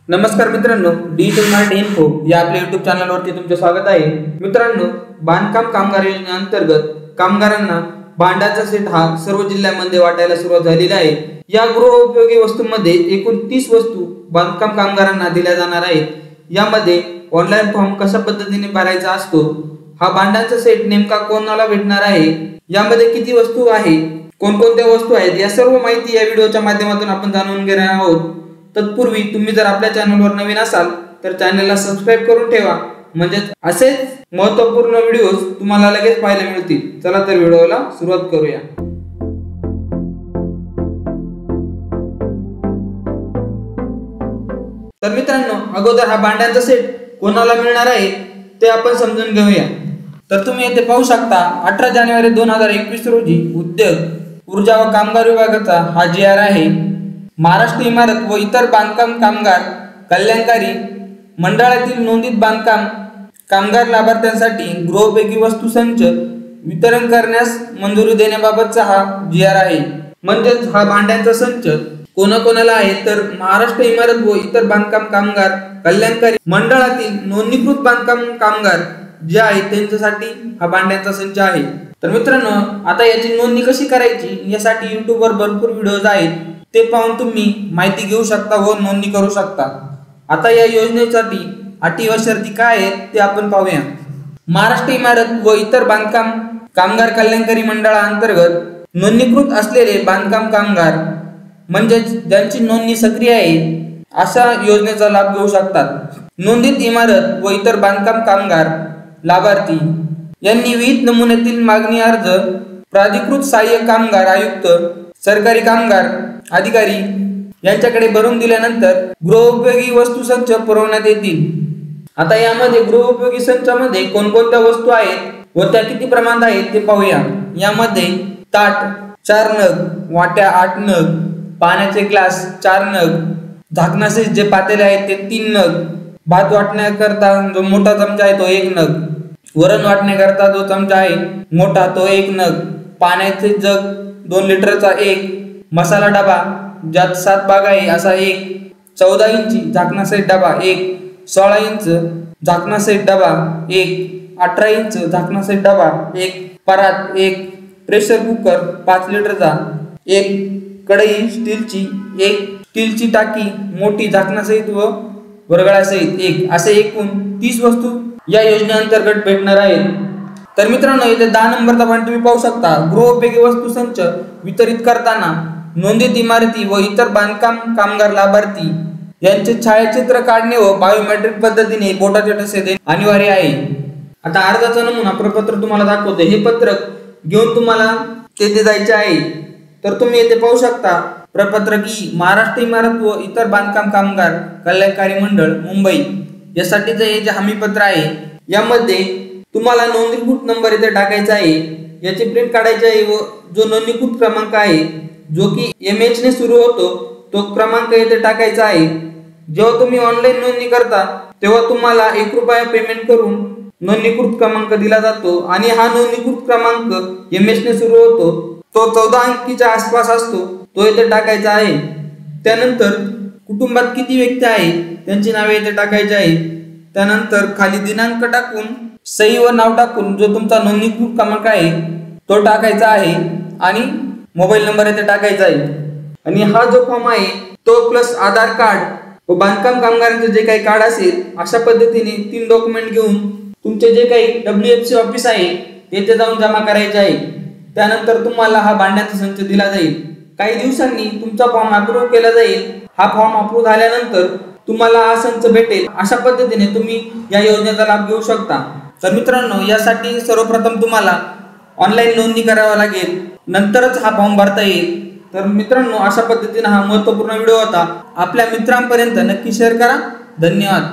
नमस्कार मित्रांनो, digital Marathi info या आपल्या YouTube चॅनलवरती तुमचे स्वागत आहे। मित्रांनो, बांधकाम कामगार योजनेअंतर्गत कामगारांना भांड्याचा सेट हा सर्व जिल्ह्यांमध्ये वाटायला सुरुवात झालेली आहे। या गृहोपयोगी वस्तूंमध्ये एकूण 30 वस्तू बांधकाम कामगारांना दिल्या जाणार आहेत। यामध्ये ऑनलाईन फॉर्म कशा पद्धतीने भरायचा असतो, हा भांड्याचा सेट नेमका कोणाला भेटणार आहे, यामध्ये किती वस्तू आहे, कोणकोणत्या वस्तू आहेत, या सर्व माहिती या व्हिडिओच्या माध्यमातून आपण जाणून घेणार आहोत। तत्पूर्वी तुम्ही जर आपल्या चॅनलवर नवीन असाल तर चॅनलला सबस्क्राइब करून ठेवा, म्हणजे असेच महत्त्वपूर्ण व्हिडिओज तुम्हाला लगेच पाहायला मिळतील। चला तर व्हिडिओला सुरुवात करूया। तर मित्रांनो, अगोदर हा भांड्यांचा सेट कोणाला मिळणार आहे ते आपण समजून घेऊया। तर तुम्ही येथे पाहू शकता, 18 जानेवारी 2021 रोजी उद्योग, ऊर्जा व कामगार विभागाचा हा GR आहे। महाराष्ट्र इमारत व इतर बांधकाम कामगार कल्याणकारी मंडळातील नोंदित बांधकाम कामगार लाभार्थ्यांसाठी गृहोपयोगी वस्तू संच वितरण करण्यास मंजुरी देण्याबाबतचा हा GR आहे। म्हणजेच हा भांड्यांचा संच कोणाकोणाला आहे तर महाराष्ट्र इमारत व इतर बांधकाम कामगार कल्याणकारी मंडळातील नोंदणीकृत बांधकाम कामगार जे आहेत त्यांच्यासाठी हा भांड्यांचा संच आहे। तर मित्रांनो, आता याची नोंदणी कशी करायची यासाठी YouTube वर भरपूर व्हिडिओज आहेत, ते पाहून तुम्ही माहिती घेऊ शकता व नोंदणी करू शकता। आता या योजनेसाठी अटी व शर्ती काय आहेत ते आपण पाहूया। महाराष्ट्र इमारत व इतर बांधकाम कामगार कल्याणकारी मंडळाअंतर्गत नोंदणीकृत असलेले बांधकाम कामगार म्हणजेच ज्यांची नोंदणी सक्रिय आहे अशा योजनेचा लाभ घेऊ शकतात। नोंदित इमारत व इतर बांधकाम कामगार लाभार्थी यांनी विहित नमुन्यातील मागणी अर्ज प्राधिकृत सहाय्यक कामगार आयुक्त, सरकारी कामगार अधिकारी यांच्याकडे भरून दिल्यानंतर गृहोपयोगी वस्तू संच पुरवण्यात येतील। आता यामध्ये गृहोपयोगी संचामध्ये कोणकोणत्या वस्तू आहेत व त्या किती प्रमाणात आहेत ते पाहूया। यामध्ये ताट 4 नग, वाट्या 8 नग, पाण्याचे ग्लास 4 नग, झाकणाचे जे पातेले आहेत ते 3 नग, भात वाटण्याकरता जो मोठा चमचा आहे तो 1 नग, वरण वाटण्याकरता जो चमचा आहे मोठा तो 1 नग, पाण्याचे जग 2 लिटरचा 1, मसाला डबा ज्यात 7 भाग आहे असा 1, 14 इंची झाकणा सेट डबा 1, 16 इंच झाकणा सेट डबा 1, 18 इंच झाकणा सेट डबा 1, परात 1, प्रेशर कुकर 5 लिटरचा 1, कढई स्टीलची 1, स्टीलची टाकी मोठी झाकणासहित व वरगळासहित 1, असे एकूण 30 वस्तू या योजनेअंतर्गत भेटणार आहेत। तर मित्रांनो, इथे 10 नंबरचा पॉईंट तुम्ही पाहू शकता। गृहोपयोगी वस्तू संच वितरित करताना नोंदित इमारती व इतर बांधकाम कामगार लाभार्थी यांचे छायाचित्र काढणे व बायोमेट्रिक पद्धतीने बोटाचे ठसे देणे अनिवार्य आहे। आता अर्जाचा नमुना प्रपत्र तुम्हाला दाखवते। हे पत्रक घेऊन तुम्हाला तेथे जायचे आहे। तर तुम्ही येथे पाहू शकता प्रपत्र की महाराष्ट्र इमारत व इतर बांधकाम कामगार कल्याणकारी मंडळ मुंबई यासाठीचे हे जे हमीपत्र आहे, यामध्ये तुम्हाला नोंदणीकृत नंबर इथे टाकायचा आहे, याची प्रिंट काढायची आहे व जो नोंदणीकृत क्रमांक आहे जो की MH ने सुरू होतो तो क्रमांक इथे टाकायचा आहे। जेव्हा तुम्ही ऑनलाईन नोंदणी करता तेव्हा तुम्हाला 1 रुपया पेमेंट करून नोंदणीकृत क्रमांक दिला जातो आणि हा नोंदणीकृत क्रमांक MH ने सुरू होतो, तो 14 अंकीच्या आसपास असतो, तो इथे टाकायचा आहे। त्यानंतर कुटुंबात किती व्यक्ती आहेत त्यांची नावे इथे टाकायची आहे। त्यानंतर खाली दिनांक टाकून सही व नाव टाकून जो तुमचा नोंदणीकृत क्रमांक आहे तो टाकायचा आहे आणि मोबाईल नंबर इथे टाकायचा आहे। आणि हा जो फॉर्म आहे तो प्लस आधार कार्ड व बांधकाम कामगारांचे जे काही कार्ड असेल अशा पद्धतीने 3 डॉक्युमेंट घेऊन तुमचे जे काही WFC ऑफिस आहे तेथे जाऊन जमा करायचे आहे। त्यानंतर तुम्हाला हा भांड्यांचा संच दिला जाईल। काही दिवसांनी तुमचा फॉर्म अप्रूव्ह केला जाईल। हा फॉर्म अप्रूव्ह झाल्यानंतर तुम्हाला हा संच भेटेल। अशा पद्धतीने तुम्ही या योजनेचा लाभ घेऊ शकता। तर मित्रांनो, यासाठी सर्वप्रथम तुम्हाला ऑनलाईन नोंदणी करावी लागेल, नंतरच हा फॉर्म भरता येईल। तर मित्रांनो, अशा पद्धतीने हा महत्त्वपूर्ण व्हिडिओ होता। आपल्या मित्रांपर्यंत नक्की शेअर करा। धन्यवाद।